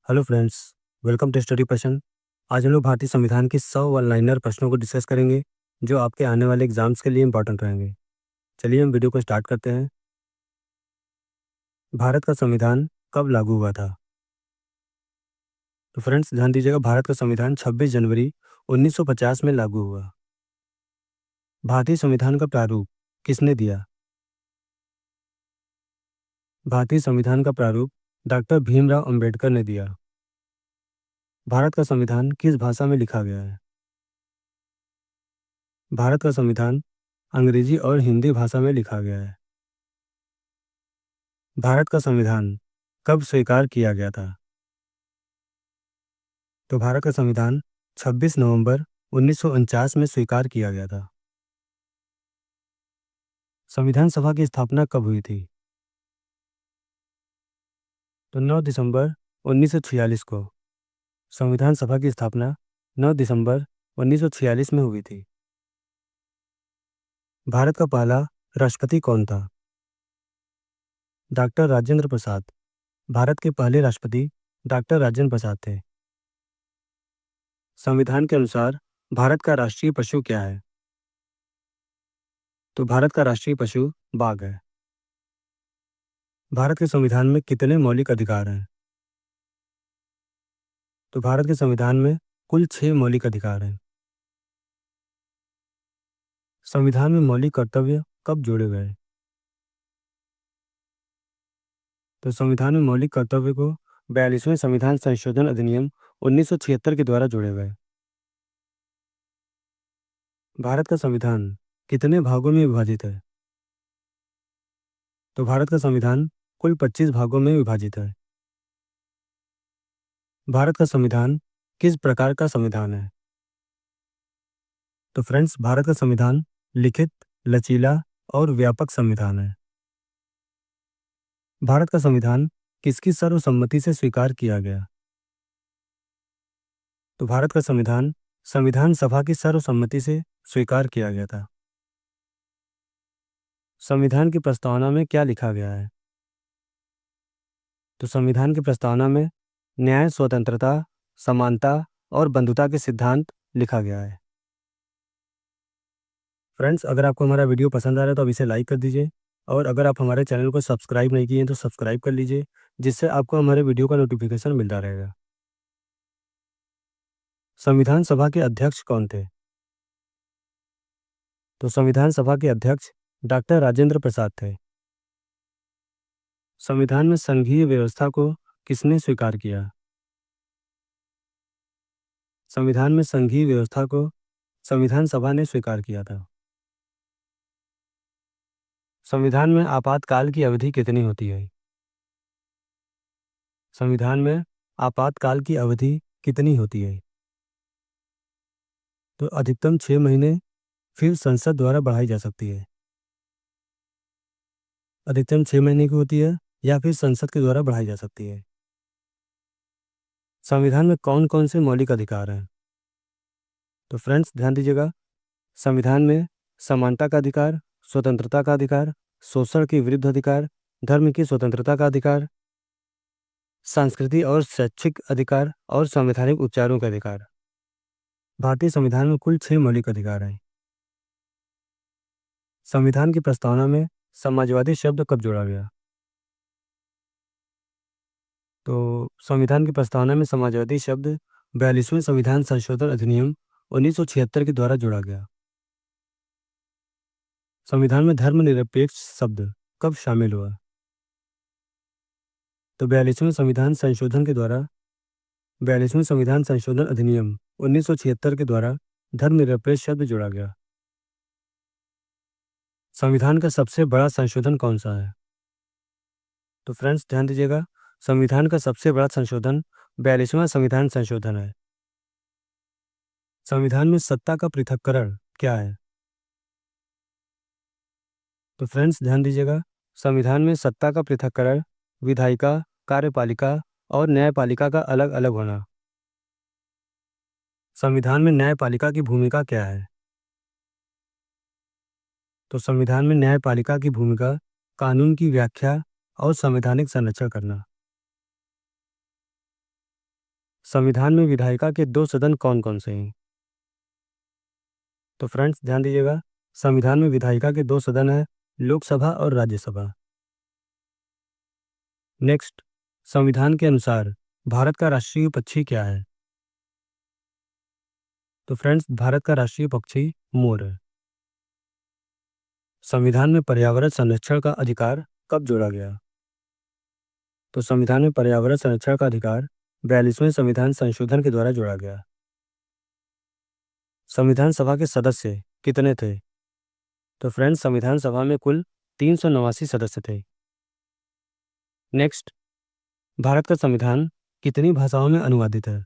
Hello friends, welcome to study passion. आज हम लोग भारतीय संविधान के 100 वन लाइनर प्रश्नों को डिस्कस करेंगे जो आपके आने वाले एग्जाम्स के लिए इंपॉर्टेंट रहेंगे। चलिए हम वीडियो को स्टार्ट करते हैं। भारत का संविधान कब लागू हुआ था? तो फ्रेंड्स ध्यान दीजिएगा, भारत का संविधान 26 जनवरी 1950 में लागू हुआ। भारतीय संविधान का प्रारूप किसने दिया? भारतीय संविधान का प्रारूप डॉक्टर भीमराव अंबेडकर ने दिया। भारत का संविधान किस भाषा में लिखा गया है? भारत का संविधान अंग्रेजी और हिंदी भाषा में लिखा गया है। भारत का संविधान कब स्वीकार किया गया था? तो भारत का संविधान 26 नवंबर 1949 में स्वीकार किया गया था। संविधान सभा की स्थापना कब हुई थी? तो 9 दिसंबर 1946 को। संविधान सभा की स्थापना 9 दिसंबर 1946 में हुई थी। भारत का पहला राष्ट्रपति कौन था? डॉक्टर राजेंद्र प्रसाद। भारत के पहले राष्ट्रपति डॉक्टर राजेंद्र प्रसाद थे। संविधान के अनुसार भारत का राष्ट्रीय पशु क्या है? तो भारत का राष्ट्रीय पशु बाघ है। भारत के संविधान में कितने मौलिक अधिकार हैं? तो भारत के संविधान में कुल 6 मौलिक अधिकार हैं। संविधान में मौलिक कर्तव्य कब जोड़े गए? तो संविधान में मौलिक कर्तव्य को 42वें संविधान संशोधन अधिनियम 1976 के द्वारा जोड़े गए। भारत का संविधान कितने भागों में विभाजित है? तो भारत का संविधान कुल 25 भागों में विभाजित है। भारत का संविधान किस प्रकार का संविधान है? तो फ्रेंड्स, भारत का संविधान लिखित, लचीला और व्यापक संविधान है। भारत का संविधान किसकी सर्वसम्मति से स्वीकार किया गया? तो भारत का संविधान संविधान सभा की सर्वसम्मति से स्वीकार किया गया था। संविधान की प्रस्तावना में क्या लिखा गया है? तो संविधान की प्रस्तावना में न्याय, स्वतंत्रता, समानता और बंधुता के सिद्धांत लिखा गया है। फ्रेंड्स, अगर आपको हमारा वीडियो पसंद आ रहा है तो अब इसे लाइक कर दीजिए, और अगर आप हमारे चैनल को सब्सक्राइब नहीं किए हैं तो सब्सक्राइब कर लीजिए, जिससे आपको हमारे वीडियो का नोटिफिकेशन मिलता रहेगा। संविधान सभा के अध्यक्ष कौन थे? तो संविधान सभा के अध्यक्ष डॉक्टर राजेंद्र प्रसाद थे। संविधान में संघीय व्यवस्था को किसने स्वीकार किया? संविधान में संघीय व्यवस्था को संविधान सभा ने स्वीकार किया था। संविधान में आपातकाल की अवधि कितनी होती है? संविधान में आपातकाल की अवधि कितनी होती है? तो अधिकतम 6 महीने, फिर संसद द्वारा बढ़ाई जा सकती है। अधिकतम 6 महीने की होती है या फिर संसद के द्वारा बढ़ाई जा सकती है। संविधान में कौन कौन से मौलिक अधिकार हैं? तो फ्रेंड्स ध्यान दीजिएगा, संविधान में समानता का अधिकार, स्वतंत्रता का अधिकार, शोषण के विरुद्ध अधिकार, धर्म की स्वतंत्रता का अधिकार, सांस्कृतिक और शैक्षिक अधिकार और संवैधानिक उपचारों का अधिकार। भारतीय संविधान में कुल 6 मौलिक अधिकार हैं। संविधान की प्रस्तावना में समाजवादी शब्द कब जोड़ा गया? तो संविधान की प्रस्तावना में समाजवादी शब्द 42वें संविधान संशोधन अधिनियम 1976 के द्वारा जोड़ा गया। संविधान में धर्मनिरपेक्ष शब्द कब शामिल हुआ? तो 42वें संविधान संशोधन के द्वारा 42वें संविधान संशोधन अधिनियम 1976 के द्वारा धर्मनिरपेक्ष शब्द जोड़ा गया। संविधान का सबसे बड़ा संशोधन कौन सा है? तो फ्रेंड्स ध्यान दीजिएगा, संविधान का सबसे बड़ा संशोधन 42वां संविधान संशोधन है। संविधान में सत्ता का पृथक्करण क्या है? तो फ्रेंड्स ध्यान दीजिएगा, संविधान में सत्ता का पृथक्करण विधायिका, कार्यपालिका और न्यायपालिका का अलग अलग होना। संविधान में न्यायपालिका की भूमिका क्या है? तो संविधान में न्यायपालिका की भूमिका कानून की व्याख्या और संवैधानिक संरक्षण करना। संविधान में विधायिका के दो सदन कौन कौन से हैं? तो फ्रेंड्स ध्यान दीजिएगा, संविधान में विधायिका के दो सदन हैं, लोकसभा और राज्यसभा। नेक्स्ट, संविधान के अनुसार भारत का राष्ट्रीय पक्षी क्या है? तो फ्रेंड्स भारत का राष्ट्रीय पक्षी मोर है। संविधान में पर्यावरण संरक्षण का अधिकार कब जोड़ा गया? तो संविधान में पर्यावरण संरक्षण का अधिकार 42वें संविधान संशोधन के द्वारा जोड़ा गया। संविधान सभा के सदस्य कितने थे? तो फ्रेंड्स संविधान सभा में कुल 389 सदस्य थे। नेक्स्ट, भारत का संविधान कितनी भाषाओं में अनुवादित है?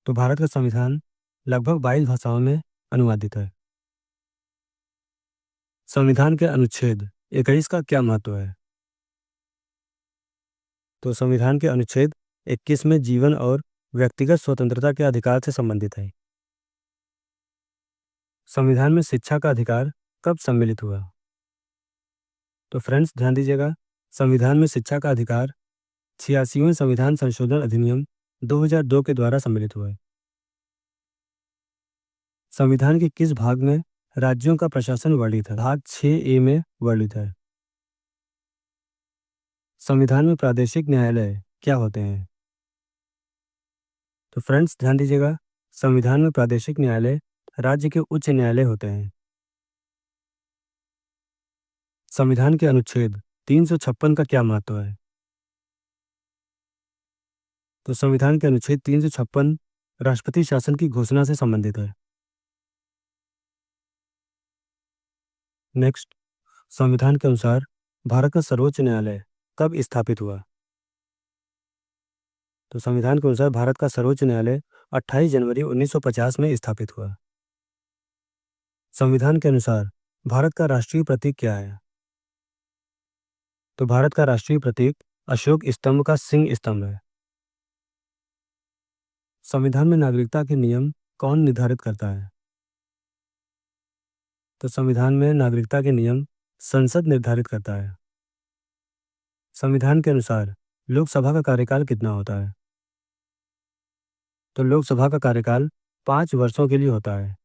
तो भारत का संविधान लगभग 22 भाषाओं में अनुवादित है। संविधान के अनुच्छेद 21 का क्या महत्व है? तो संविधान के अनुच्छेद 21 में जीवन और व्यक्तिगत स्वतंत्रता के अधिकार से संबंधित है। संविधान में शिक्षा का अधिकार कब सम्मिलित हुआ? तो फ्रेंड्स ध्यान दीजिएगा, संविधान में शिक्षा का अधिकार 86वें संविधान संशोधन अधिनियम 2002 के द्वारा सम्मिलित हुआ है। संविधान के किस भाग में राज्यों का प्रशासन वर्णित है? भाग 6A में वर्णित है। संविधान में प्रादेशिक न्यायालय क्या होते हैं? तो फ्रेंड्स ध्यान दीजिएगा, संविधान में प्रादेशिक न्यायालय राज्य के उच्च न्यायालय होते हैं। संविधान के अनुच्छेद 356 का क्या महत्व है? तो संविधान के अनुच्छेद 356 राष्ट्रपति शासन की घोषणा से संबंधित है। नेक्स्ट, संविधान के अनुसार भारत का सर्वोच्च न्यायालय कब स्थापित हुआ? तो संविधान के अनुसार भारत का सर्वोच्च न्यायालय 28 जनवरी 1950 में स्थापित हुआ। संविधान के अनुसार भारत का राष्ट्रीय प्रतीक क्या है? तो भारत का राष्ट्रीय प्रतीक अशोक स्तंभ का सिंह स्तंभ है। संविधान में नागरिकता के नियम कौन निर्धारित करता है? तो संविधान में नागरिकता के नियम संसद निर्धारित करता है। संविधान के अनुसार लोकसभा का कार्यकाल कितना होता है? तो लोकसभा का कार्यकाल 5 वर्षों के लिए होता है।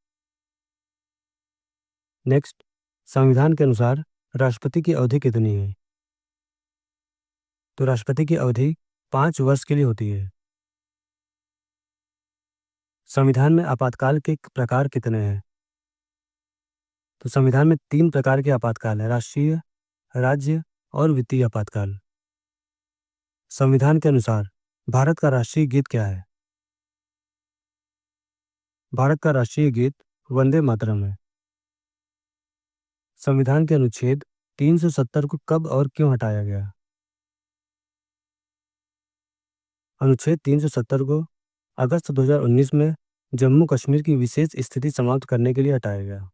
नेक्स्ट, संविधान के अनुसार राष्ट्रपति की अवधि कितनी है? तो राष्ट्रपति की अवधि 5 वर्ष के लिए होती है। संविधान में आपातकाल के प्रकार कितने हैं? तो संविधान में 3 प्रकार के आपातकाल है, राष्ट्रीय, राज्य और वित्तीय आपातकाल। संविधान के अनुसार भारत का राष्ट्रीय गीत क्या है? भारत का राष्ट्रीय गीत वंदे मातरम है। संविधान के अनुच्छेद 370 को कब और क्यों हटाया गया? अनुच्छेद 370 को अगस्त 2019 में जम्मू कश्मीर की विशेष स्थिति समाप्त करने के लिए हटाया गया।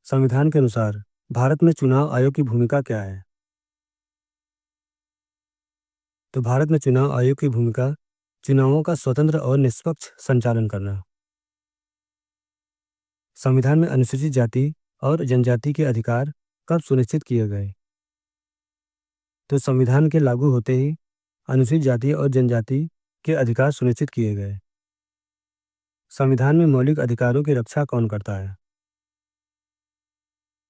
संविधान के अनुसार भारत में चुनाव आयोग की भूमिका क्या है? तो भारत में चुनाव आयोग की भूमिका चुनावों का स्वतंत्र और निष्पक्ष संचालन करना। संविधान में अनुसूचित जाति और जनजाति के अधिकार कब सुनिश्चित किए गए? तो संविधान के लागू होते ही अनुसूचित जाति और जनजाति के अधिकार सुनिश्चित किए गए। संविधान में मौलिक अधिकारों की रक्षा कौन करता है?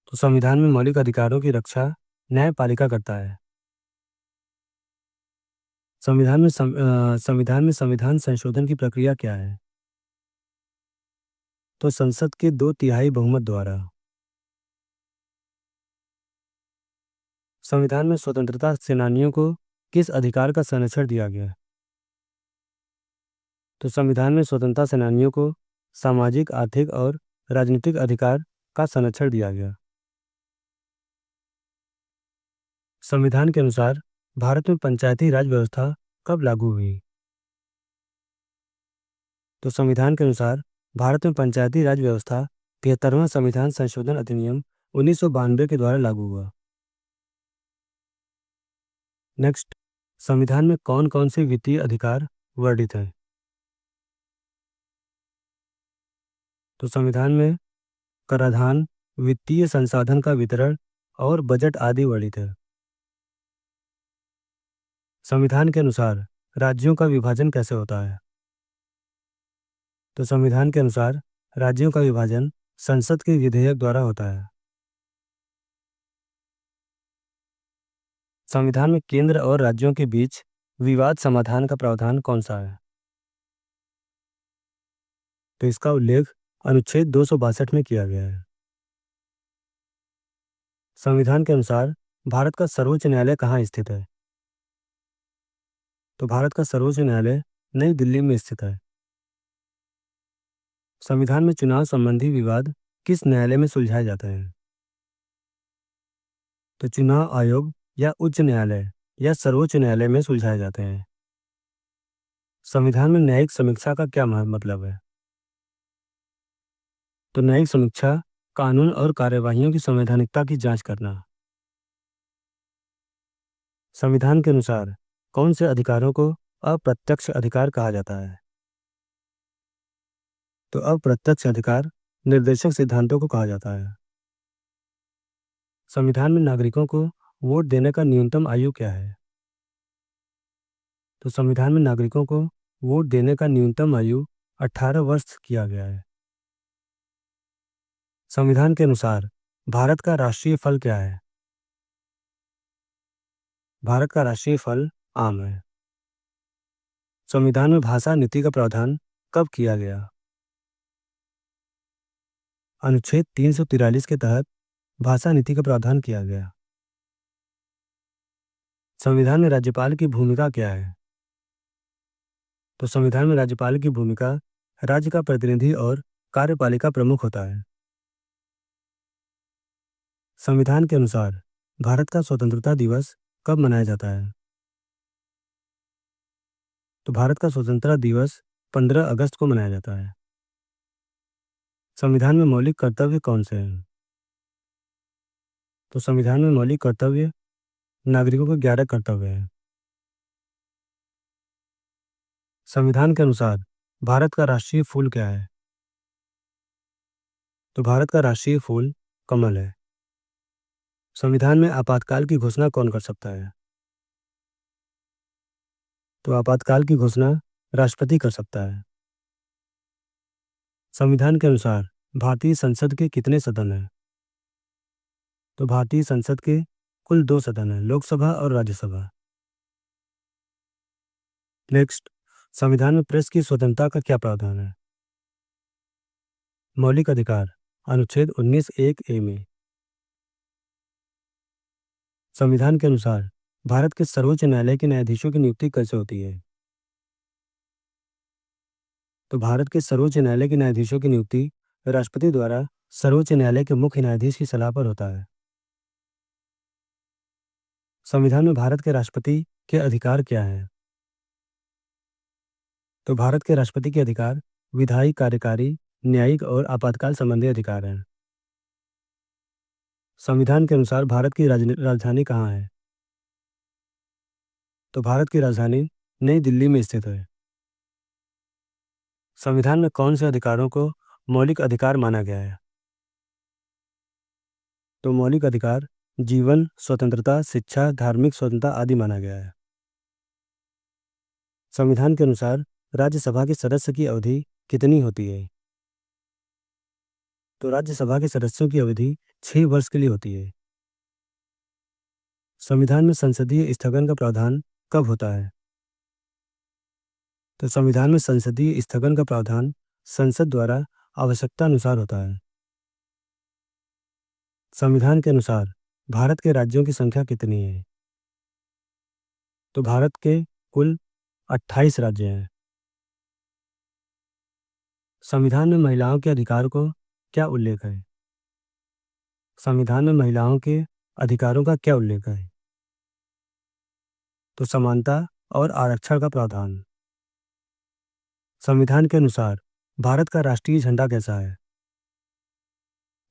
तो संविधान में मौलिक अधिकारों की रक्षा न्यायपालिका करता है। संविधान में संविधान संशोधन की प्रक्रिया क्या है? तो संसद के 2/3 बहुमत द्वारा। संविधान में स्वतंत्रता सेनानियों को किस अधिकार का संरक्षण दिया गया? तो संविधान में स्वतंत्रता सेनानियों को सामाजिक, आर्थिक और राजनीतिक अधिकार का संरक्षण दिया गया। संविधान के अनुसार भारत में पंचायती राज व्यवस्था कब लागू हुई? तो संविधान के अनुसार भारत में पंचायती राज व्यवस्था 73वां संविधान संशोधन अधिनियम 1992 के द्वारा लागू हुआ। नेक्स्ट, संविधान में कौन कौन से वित्तीय अधिकार वर्णित हैं? तो संविधान में कराधान, वित्तीय संसाधन का वितरण और बजट आदि वर्णित है। संविधान के अनुसार राज्यों का विभाजन कैसे होता है? तो संविधान के अनुसार राज्यों का विभाजन संसद के विधेयक द्वारा होता है। संविधान में केंद्र और राज्यों के बीच विवाद समाधान का प्रावधान कौन सा है? तो इसका उल्लेख अनुच्छेद 262 में किया गया है। संविधान के अनुसार भारत का सर्वोच्च न्यायालय कहाँ स्थित है? तो भारत का सर्वोच्च न्यायालय नई दिल्ली में स्थित है। संविधान में चुनाव संबंधी विवाद किस न्यायालय में सुलझाए जाते हैं? तो चुनाव आयोग या उच्च न्यायालय या सर्वोच्च न्यायालय में सुलझाए जाते हैं। संविधान में न्यायिक समीक्षा का क्या मतलब है? तो न्यायिक समीक्षा कानून और कार्यवाहियों की संवैधानिकता की जांच करना। संविधान के अनुसार कौन से अधिकारों को अप्रत्यक्ष अधिकार कहा जाता है? तो अप्रत्यक्ष अधिकार निर्देशक सिद्धांतों को कहा जाता है। संविधान में नागरिकों को वोट देने का न्यूनतम आयु क्या है? तो संविधान में नागरिकों को वोट देने का न्यूनतम आयु 18 वर्ष किया गया है। संविधान के अनुसार भारत का राष्ट्रीय फल क्या है? भारत का राष्ट्रीय फल आम है। संविधान में भाषा नीति का प्रावधान कब किया गया? अनुच्छेद 343 के तहत भाषा नीति का प्रावधान किया गया। संविधान में राज्यपाल की भूमिका क्या है? तो संविधान में राज्यपाल की भूमिका राज्य का प्रतिनिधि और कार्यपालिका प्रमुख होता है। संविधान के अनुसार भारत का स्वतंत्रता दिवस कब मनाया जाता है? तो भारत का स्वतंत्रता दिवस 15 अगस्त को मनाया जाता है। संविधान में मौलिक कर्तव्य कौन से हैं? तो संविधान में मौलिक कर्तव्य नागरिकों के 11 कर्तव्य हैं। संविधान के अनुसार भारत का राष्ट्रीय फूल क्या है? तो भारत का राष्ट्रीय फूल कमल है। संविधान में आपातकाल की घोषणा कौन कर सकता है? तो आपातकाल की घोषणा राष्ट्रपति कर सकता है। संविधान के अनुसार भारतीय संसद के कितने सदन हैं? तो भारतीय संसद के कुल 2 सदन हैं, लोकसभा और राज्यसभा। नेक्स्ट, संविधान में प्रेस की स्वतंत्रता का क्या प्रावधान है? मौलिक अधिकार अनुच्छेद 19(1)(a) में। संविधान के अनुसार भारत के सर्वोच्च न्यायालय के न्यायाधीशों की नियुक्ति कैसे होती है? तो भारत के सर्वोच्च न्यायालय के न्यायाधीशों की नियुक्ति राष्ट्रपति द्वारा सर्वोच्च न्यायालय के मुख्य न्यायाधीश की सलाह पर होता है। संविधान में भारत के राष्ट्रपति के अधिकार क्या हैं? तो भारत के राष्ट्रपति के अधिकार विधायी, कार्यकारी, न्यायिक और आपातकाल संबंधी अधिकार हैं। संविधान के अनुसार भारत की राजधानी कहाँ है? तो भारत की राजधानी नई दिल्ली में स्थित है। संविधान में कौन से अधिकारों को मौलिक अधिकार माना गया है? तो मौलिक अधिकार जीवन, स्वतंत्रता, शिक्षा, धार्मिक स्वतंत्रता आदि माना गया है। संविधान के अनुसार राज्यसभा के सदस्य की अवधि कितनी होती है? तो राज्यसभा के सदस्यों की अवधि 6 वर्ष के लिए होती है। संविधान में संसदीय स्थगन का प्रावधान कब होता है? तो संविधान में संसदीय स्थगन का प्रावधान संसद द्वारा आवश्यकता अनुसार होता है। संविधान के अनुसार भारत के राज्यों की संख्या कितनी है? तो भारत के कुल 28 राज्य हैं। संविधान में महिलाओं के अधिकार को क्या उल्लेख है? संविधान में महिलाओं के अधिकारों का क्या उल्लेख है? तो समानता और आरक्षण का प्रावधान। संविधान के अनुसार भारत का राष्ट्रीय झंडा कैसा है?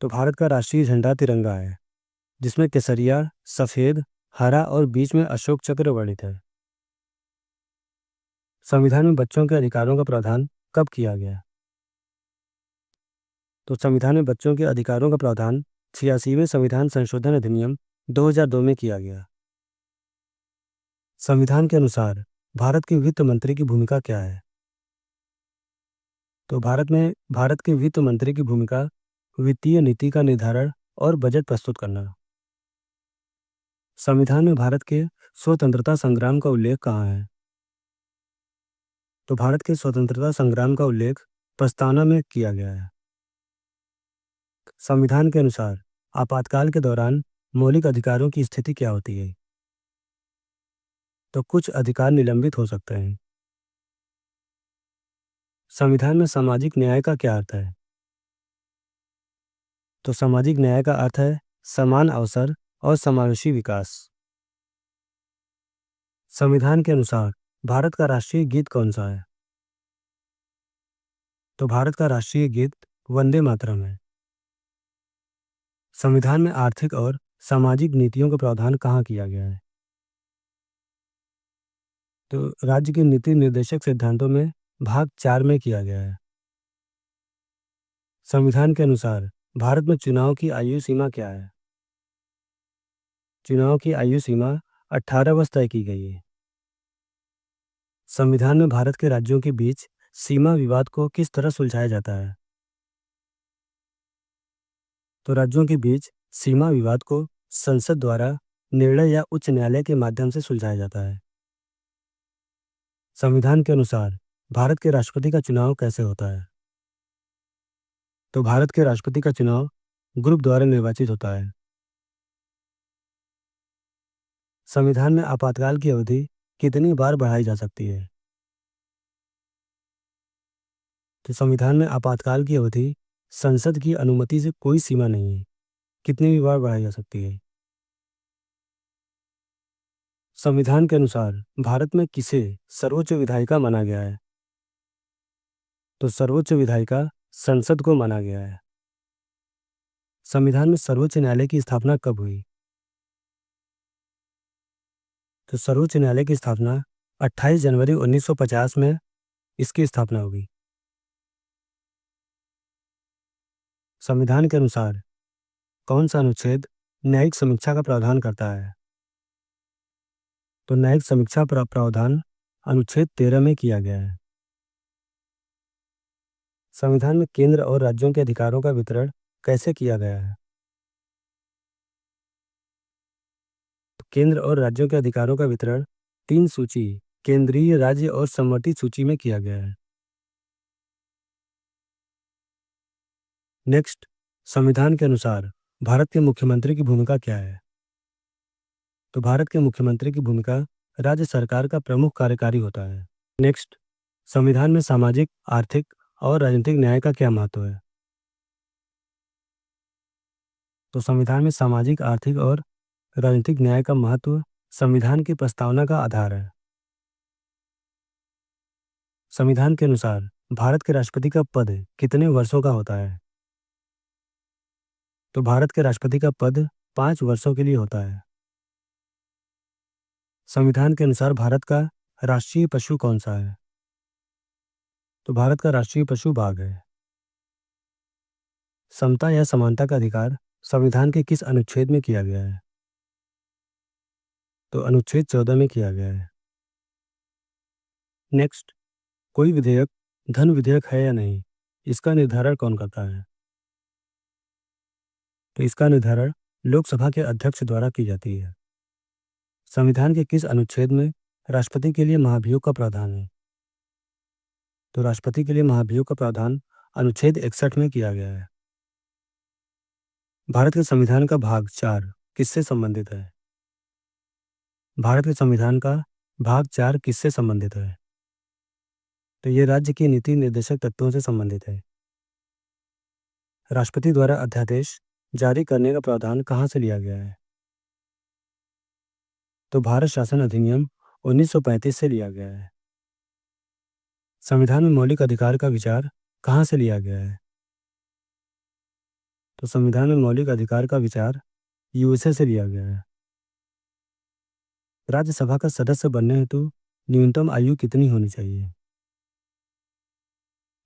तो भारत का राष्ट्रीय झंडा तिरंगा है, जिसमें केसरिया, सफेद, हरा और बीच में अशोक चक्र वर्णित है। संविधान में बच्चों के अधिकारों का प्रावधान कब किया गया? तो संविधान में बच्चों के अधिकारों का प्रावधान 86वें संविधान संशोधन अधिनियम 2002 में किया गया। संविधान के अनुसार भारत के वित्त मंत्री की भूमिका क्या है? तो भारत के वित्त मंत्री की भूमिका वित्तीय नीति का निर्धारण और बजट प्रस्तुत करना। संविधान में भारत के स्वतंत्रता संग्राम का उल्लेख कहाँ है? तो भारत के स्वतंत्रता संग्राम का उल्लेख प्रस्तावना में किया गया है। संविधान के अनुसार आपातकाल के दौरान मौलिक अधिकारों की स्थिति क्या होती है? तो कुछ अधिकार निलंबित हो सकते हैं। संविधान में सामाजिक न्याय का क्या अर्थ है? तो सामाजिक न्याय का अर्थ है समान अवसर और समावेशी विकास। संविधान के अनुसार भारत का राष्ट्रीय गीत कौन सा है? तो भारत का राष्ट्रीय गीत वंदे मातरम है। संविधान में आर्थिक और सामाजिक नीतियों का प्रावधान कहाँ किया गया है? तो राज्य के नीति निर्देशक सिद्धांतों में भाग 4 में किया गया है। संविधान के अनुसार भारत में चुनाव की आयु सीमा क्या है? चुनाव की आयु सीमा 18 वर्ष तय की गई है। संविधान में भारत के राज्यों के बीच सीमा विवाद को किस तरह सुलझाया जाता है? तो राज्यों के बीच सीमा विवाद को संसद द्वारा निर्णय या उच्च न्यायालय के माध्यम से सुलझाया जाता है। संविधान के अनुसार भारत के राष्ट्रपति का चुनाव कैसे होता है? तो भारत के राष्ट्रपति का चुनाव ग्रुप द्वारा निर्वाचित होता है। संविधान में आपातकाल की अवधि कितनी बार बढ़ाई जा सकती है? तो संविधान में आपातकाल की अवधि संसद की अनुमति से कोई सीमा नहीं है, कितनी भी बार बढ़ाई जा सकती है। संविधान के अनुसार भारत में किसे सर्वोच्च विधायिका माना गया है? तो सर्वोच्च विधायिका संसद को माना गया है। संविधान में सर्वोच्च न्यायालय की स्थापना कब हुई? तो सर्वोच्च न्यायालय की स्थापना 28 जनवरी 1950 में इसकी स्थापना हुई। संविधान के अनुसार कौन सा अनुच्छेद न्यायिक समीक्षा का प्रावधान करता है? तो न्यायिक समीक्षा प्रावधान अनुच्छेद 13 में किया गया है। संविधान में केंद्र और राज्यों के अधिकारों का वितरण कैसे किया गया है? तो केंद्र और राज्यों के अधिकारों का वितरण 3 सूची केंद्रीय, राज्य और समवर्ती सूची में किया गया है। नेक्स्ट, संविधान के अनुसार भारत के मुख्यमंत्री की भूमिका क्या है? तो भारत के मुख्यमंत्री की भूमिका राज्य सरकार का प्रमुख कार्यकारी होता है। नेक्स्ट, संविधान में सामाजिक, आर्थिक और राजनीतिक न्याय का क्या महत्व है? तो संविधान में सामाजिक, आर्थिक और राजनीतिक न्याय का महत्व संविधान की प्रस्तावना का आधार है। संविधान के अनुसार भारत के राष्ट्रपति का पद कितने वर्षों का होता है? तो भारत के राष्ट्रपति का पद 5 वर्षों के लिए होता है। संविधान के अनुसार भारत का राष्ट्रीय पशु कौन सा है? तो भारत का राष्ट्रीय पशु बाघ है। समता या समानता का अधिकार संविधान के किस अनुच्छेद में किया गया है? तो अनुच्छेद 14 में किया गया है। नेक्स्ट, कोई विधेयक धन विधेयक है या नहीं, इसका निर्धारण कौन करता है? तो इसका निर्धारण लोकसभा के अध्यक्ष द्वारा की जाती है। संविधान के किस अनुच्छेद में राष्ट्रपति के लिए महाभियोग का प्रावधान है? तो राष्ट्रपति के लिए महाभियोग का प्रावधान अनुच्छेद 61 में किया गया है। भारत के संविधान का भाग 4 किससे संबंधित है? भारत के संविधान का भाग 4 किससे संबंधित है? तो ये राज्य के नीति निर्देशक तत्वों से संबंधित है। राष्ट्रपति द्वारा अध्यादेश जारी करने का प्रावधान कहाँ से लिया गया है? तो भारत शासन अधिनियम 1935 से लिया गया है। संविधान में मौलिक अधिकार का विचार कहाँ से लिया गया है? तो संविधान में मौलिक अधिकार का विचार यूएसए से लिया गया है। राज्यसभा का सदस्य बनने हेतु न्यूनतम आयु कितनी होनी चाहिए?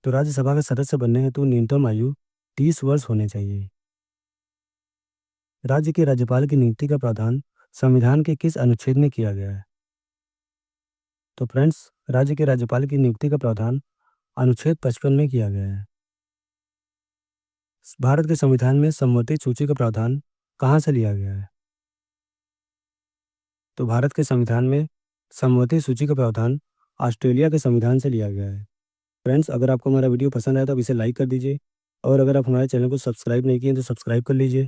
तो राज्यसभा का सदस्य बनने हेतु न्यूनतम आयु 30 वर्ष होने चाहिए। राज्य के राज्यपाल की नियुक्ति का प्रावधान संविधान के किस अनुच्छेद में किया गया है? तो फ्रेंड्स, राज्य के राज्यपाल की नियुक्ति का प्रावधान अनुच्छेद 55 में किया गया है। भारत के संविधान में समवर्ती सूची का प्रावधान कहाँ से लिया गया है? तो भारत के संविधान में समवर्ती सूची का प्रावधान ऑस्ट्रेलिया के संविधान से लिया गया है। फ्रेंड्स, अगर आपको हमारा वीडियो पसंद आया तो आप इसे लाइक कर दीजिए और अगर आप हमारे चैनल को सब्सक्राइब नहीं किए तो सब्सक्राइब कर लीजिए।